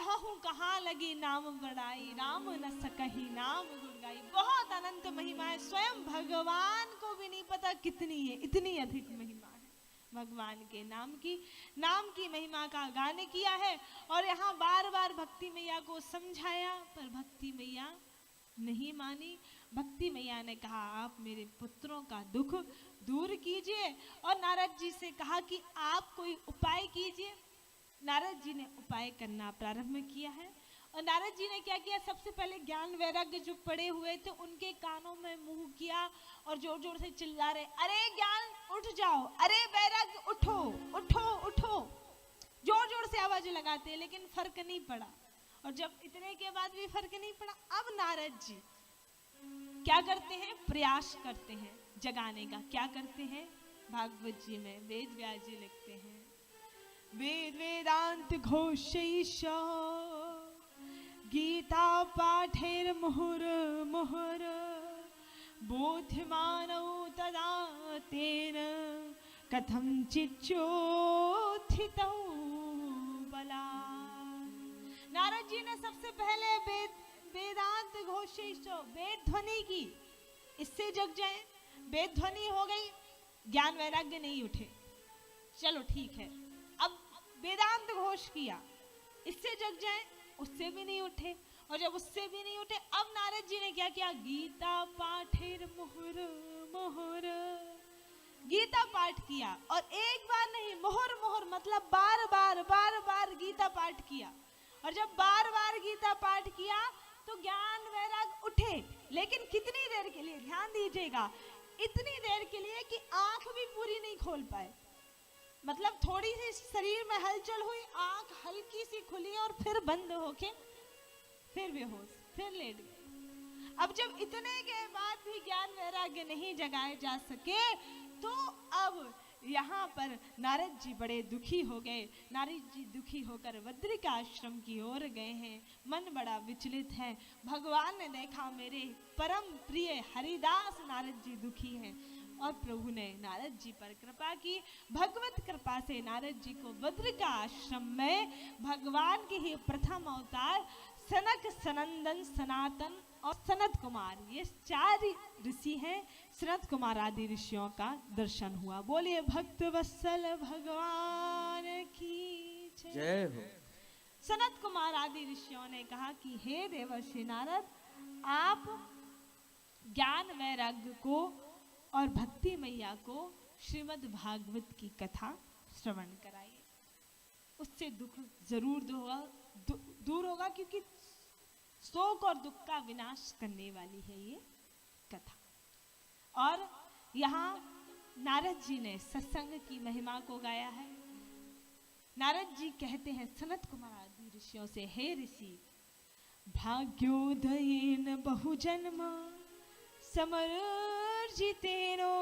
कहूँ कहाँ लगी नाम बड़ाई, राम न सकही नाम गुण गाई। बहुत अनंत महिमा है, स्वयं भगवान को भी नहीं पता कितनी है, इतनी अधिक महिमा है भगवान के नाम की महिमा का गान किया है। और यहाँ बार बार भक्ति मैया को समझाया, पर भक्ति मैया नहीं मानी। भक्ति मैया ने कहा आप मेरे पुत्रों का दुख दूर कीजिए, और नारद जी से कहा कि आप कोई उपाय कीजिए। नारद जी ने उपाय करना प्रारंभ किया है। और नारद जी ने क्या किया, सबसे पहले ज्ञान वैराग्य जो पड़े हुए थे उनके कानों में मुंह किया और जोर जोर से चिल्ला रहे, अरे ज्ञान उठ जाओ, अरे वैराग्य उठो उठो उठो, जोर जोर से आवाज लगाते, लेकिन फर्क नहीं पड़ा। और जब इतने के बाद भी फर्क नहीं पड़ा, अब नारद जी क्या करते हैं, प्रयास करते हैं जगाने का। क्या करते हैं, भागवत जी में वेद व्यास जी लिखते हैं, वेद वेदांत घोषैष गीता पाठेर मुहुर मुहुर बोध्यमानौ तदा तेन कथं चिच्चोत्थितौ बलात्। नारद जी ने सबसे पहले वेदांत घोषैष वेद ध्वनि की, इससे जग जाए। वेद ध्वनि हो गई, ज्ञान वैराग्य नहीं उठे, चलो ठीक है। अब वेदांत घोष किया, इससे जग जाए, उससे भी नहीं उठे। और जब उससे भी नहीं उठे, अब नारद जी ने क्या किया, गीता पाठेर मुहुर मुहुर, गीता पाठ किया। और एक बार नहीं, मुहुर मुहुर मतलब बार बार गीता पाठ किया। और जब बार बार गीता पाठ किया तो ज्ञान वैराग उठे, लेकिन कितनी देर के लिए, ध्यान दीजिएगा, इतनी देर के लिए कि आंख भी पूरी नहीं खोल पाए। मतलब थोड़ी सी शरीर में हलचल हुई, आंख हल्की सी खुली और फिर बंद होके फिर बेहोश, फिर लेट गए। अब जब इतने के बाद भी ज्ञान वैराग्य नहीं जगाए जा सके, तो अब यहाँ पर नारद जी बड़े दुखी हो गए। नारद जी दुखी होकर बद्रिका आश्रम की ओर गए हैं, मन बड़ा विचलित है। भगवान ने देखा मेरे परम प्रिय हरिदास नारद जी दुखी हैं, और प्रभु ने नारद जी पर कृपा की। भगवत कृपा से नारद जी को बद्रिका आश्रम में भगवान के ही प्रथम अवतार सनक, सनंदन, सनातन और सनत कुमार, ये 4 ऋषि हैं, सनत कुमार आदि ऋषियों का दर्शन हुआ। बोलिए भक्त वत्सल भगवान की जय हो। सनत कुमार आदि ऋषियों ने कहा कि हे देवर्षि नारद, आप ज्ञान वैराग्य को और भक्ति मैया को श्रीमद् भागवत की कथा श्रवण कराइए, उससे दुख जरूर दूर होगा, क्योंकि शोक और दुख का विनाश करने वाली है ये कथा। और यहाँ नारद जी ने सत्संग की महिमा को गाया है। नारद जी कहते हैं सनत कुमार आदि ऋषियों से, हे ऋषि, भाग्योदयेन बहुजन्म समर्जितेनो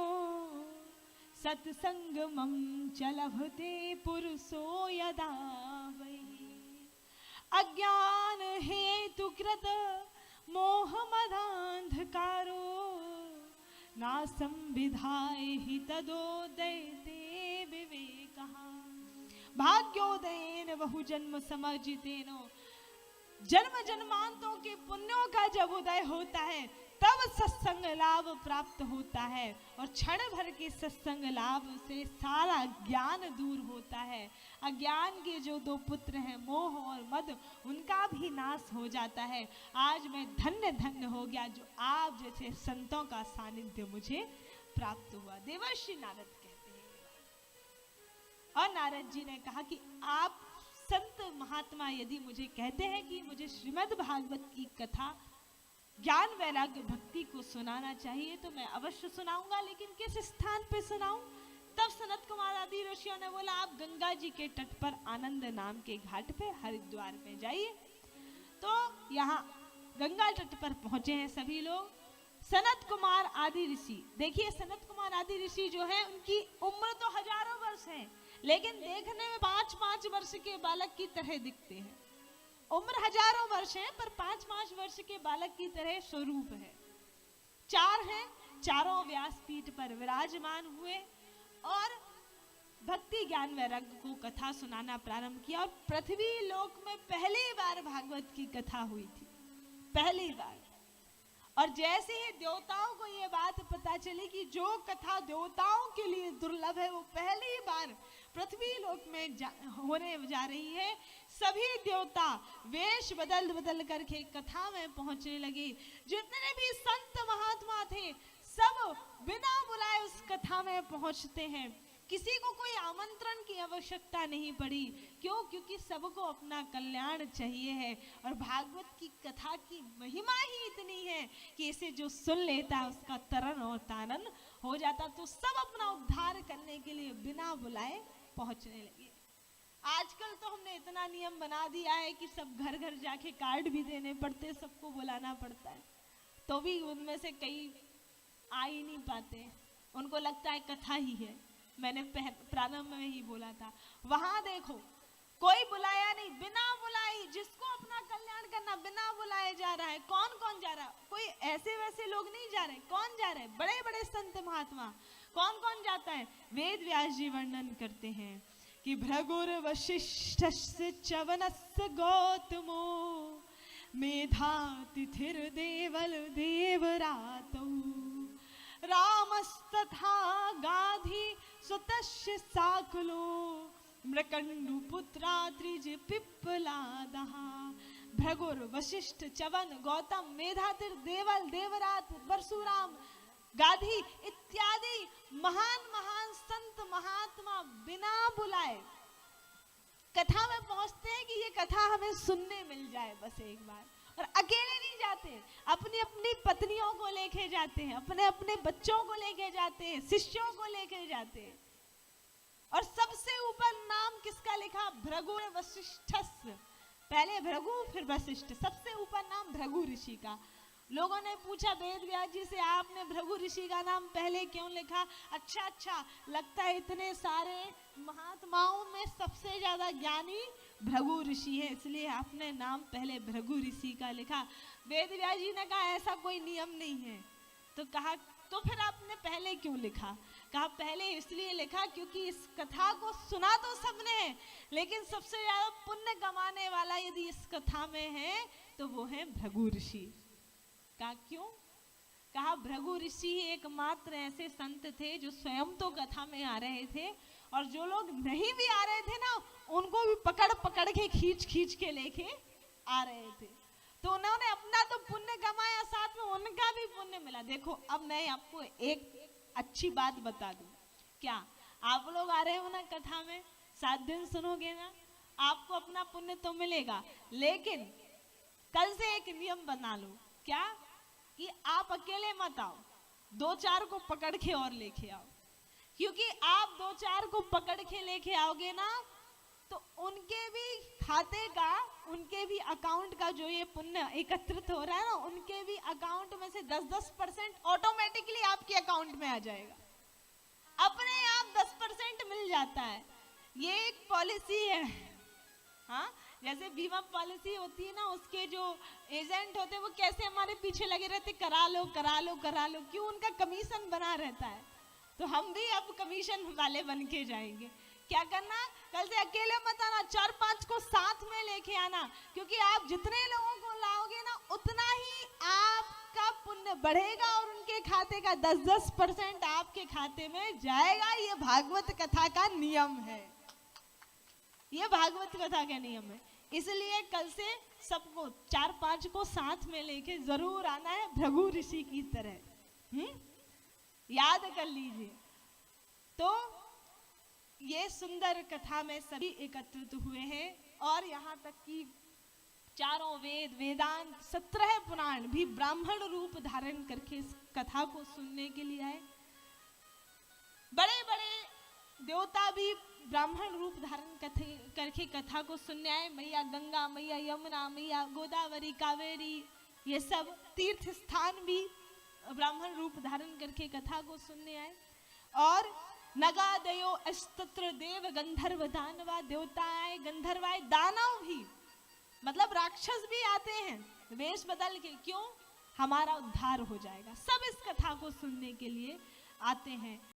सत्संगमं च लभते पुरुषो यदा वै अज्ञान हेतु कृत मोहमदान्धकारो नासं विधाय हि तदोदयते विवेकः। भाग्योदयेन बहुजन्म समर्जितेनो, जन्म जन्मांतों के पुण्यों का जब उदय होता है तब सत्संग लाभ प्राप्त होता है, और क्षण भर के सत्संग लाभ से सारा ज्ञान दूर होता है। अज्ञान के जो 2 पुत्र हैं मोह और मद, उनका भी नाश हो जाता है। आज मैं धन्य धन्य हो गया जो आप जैसे संतों का सानिध्य मुझे प्राप्त हुआ, देवर्षि नारद कहते हैं। और नारद जी ने कहा कि आप संत महात्मा यदि मुझे कहते हैं कि मुझे श्रीमद् भागवत की कथा ज्ञान वैराग्य भक्ति को सुनाना चाहिए, तो मैं अवश्य सुनाऊंगा, लेकिन किस स्थान पे सुनाऊं? तब सनत कुमार आदि ऋषियों ने बोला आप गंगा जी के तट पर आनंद नाम के घाट पे हरिद्वार में जाइए। तो यहाँ गंगा तट पर पहुंचे हैं सभी लोग। सनत कुमार आदि ऋषि, देखिए सनत कुमार आदि ऋषि जो है उनकी उम्र तो हजारों वर्ष है, लेकिन देखने में 5-5 वर्ष के बालक की तरह दिखते हैं। उम्र हजारों वर्ष है, पर 5-5 वर्ष के बालक की तरह स्वरूप है। 4 हैं, चारों व्यासपीठ पर विराजमान हुए और भक्ति ज्ञान वैराग्य को कथा सुनाना प्रारंभ किया। और पृथ्वी लोक में पहली बार बार भागवत की कथा हुई थी, पहली बार। और जैसे ही देवताओं को ये बात पता चली कि जो कथा देवताओं के लिए दुर्लभ है वो पहली बार पृथ्वी लोक में होने जा रही है, सभी देवता वेश बदल बदल करके कथा में पहुंचने लगे। जितने भी संत महात्मा थे सब बिना बुलाए उस कथा में पहुंचते हैं। किसी को कोई आमंत्रण की आवश्यकता नहीं पड़ी। क्यों? क्योंकि सबको अपना कल्याण चाहिए है। और भागवत की कथा की महिमा ही इतनी है कि इसे जो सुन लेता है उसका तरण और तारण हो जाता। तो सब अपना उद्धार करने के लिए बिना बुलाए पहुंचने लगे। आजकल तो हमने इतना नियम बना दिया है कि सब घर घर जाके कार्ड भी देने पड़ते, सबको बुलाना पड़ता है, तो भी उनमें से कई आ ही नहीं पाते। उनको लगता है कथा ही है। मैंने प्रारंभ में ही बोला था, वहां देखो कोई बुलाया नहीं, बिना बुलाई जिसको अपना कल्याण करना बिना बुलाए जा रहा है। कौन कौन जा रहा है? कोई ऐसे वैसे लोग नहीं जा रहे। कौन जा रहे हैं? बड़े बड़े संत महात्मा। कौन कौन जाता है? वेद व्यास जी वर्णन करते हैं कि भृगुर वशिष्ठस्य च्यवनस्य गौतमो मेधातिथिर देवल देवरातौ रामस्तथा गाधी सुतस्य साकुलो मृकंडु पुत्रा त्रिज पिप्पलादः। भृगुर वशिष्ठ च्यवन गौतम मेधातिथि देवल देवरात परशुराम गाधी इत्यादि महान महान संत महात्मा बिना बुलाए कथा में पहुंचते हैं कि ये कथा हमें सुनने मिल जाए बस एक बार। और अकेले नहीं जाते, अपनी अपनी पत्नियों को लेके जाते हैं, अपने अपने बच्चों को लेके जाते हैं, शिष्यों को लेके जाते हैं। और सबसे ऊपर नाम किसका लिखा? भृगु वशिष्ठस्य। पहले भृगु फिर वशिष्ठ, सबसे ऊपर नाम भृगु ऋषि का। लोगों ने पूछा वेद व्यास जी से, आपने भृगु ऋषि का नाम पहले क्यों लिखा? अच्छा, लगता है इतने सारे महात्माओं में सबसे ज्यादा ज्ञानी भृगु ऋषि है, इसलिए आपने नाम पहले भृगु ऋषि का लिखा। वेद व्यास जी ने कहा ऐसा कोई नियम नहीं है। तो कहा तो फिर आपने पहले क्यों लिखा? कहा पहले इसलिए लिखा क्योंकि इस कथा को सुना तो सबने है, लेकिन सबसे ज्यादा पुण्य कमाने वाला यदि इस कथा में है तो वो है भृगु ऋषि। कहा क्यों? कहा भृगु ऋषि एकमात्र ऐसे संत थे जो स्वयं तो कथा में आ रहे थे, और जो लोग नहीं भी आ रहे थे ना उनको भी पकड़ पकड़ के खींच खींच के लेके आ रहे थे। तो उन्होंने अपना तो पुण्य कमाया, साथ में उनका भी पुण्य मिला। देखो अब मैं आपको एक अच्छी बात बता दूं। क्या आप लोग आ रहे हो ना कथा में, 7 दिन सुनोगे ना, आपको अपना पुण्य तो मिलेगा, लेकिन कल से एक नियम बना लो। क्या? कि आप अकेले मत आओ, 2-4 को पकड़ के और लेके आओ। क्योंकि आप 2-4 को पकड़ के लेके आओगे ना तो उनके भी खाते का, उनके भी अकाउंट का जो ये पुण्य एकत्रित हो रहा है ना, उनके भी अकाउंट में से 10% ऑटोमेटिकली आपके अकाउंट में आ जाएगा। अपने आप 10% मिल जाता है। ये एक पॉलिसी है। हाँ, जैसे बीमा पॉलिसी होती है ना, उसके जो एजेंट होते हैं वो कैसे हमारे पीछे लगे रहते, करा लो करा लो करा लो। क्यों? उनका कमीशन बना रहता है। तो हम भी अब कमीशन वाले बन के जाएंगे। क्या करना? कल से अकेले मत आना, 4-5 को साथ में लेके आना, क्योंकि आप जितने लोगों को लाओगे ना उतना ही आपका पुण्य बढ़ेगा और उनके खाते का 10% आपके खाते में जाएगा। ये भागवत कथा का नियम है। ये भागवत कथा का नियम है। इसलिए कल से सबको 4-5 को साथ में लेके जरूर आना है, भृगु ऋषि की तरह। याद कर लीजिए। तो ये सुंदर कथा में सभी एकत्रित हुए हैं, और यहाँ तक कि चारों वेद, वेदांत, 17 पुराण भी ब्राह्मण रूप धारण करके इस कथा को सुनने के लिए आए। बड़े बड़े देवता भी ब्राह्मण रूप धारण करके कथा को सुनने आए। मैया गंगा, मैया यमुना, मैया गोदावरी, कावेरी, ये सब तीर्थ स्थान भी ब्राह्मण रूप धारण करके कथा को सुनने आए। और नगादयो अस्तत्र देव गंधर्व दानवा, देवता आए, गंधर्व आए, दानव भी, मतलब राक्षस भी आते हैं वेश बदल के। क्यों? हमारा उद्धार हो जाएगा। सब इस कथा को सुनने के लिए आते हैं।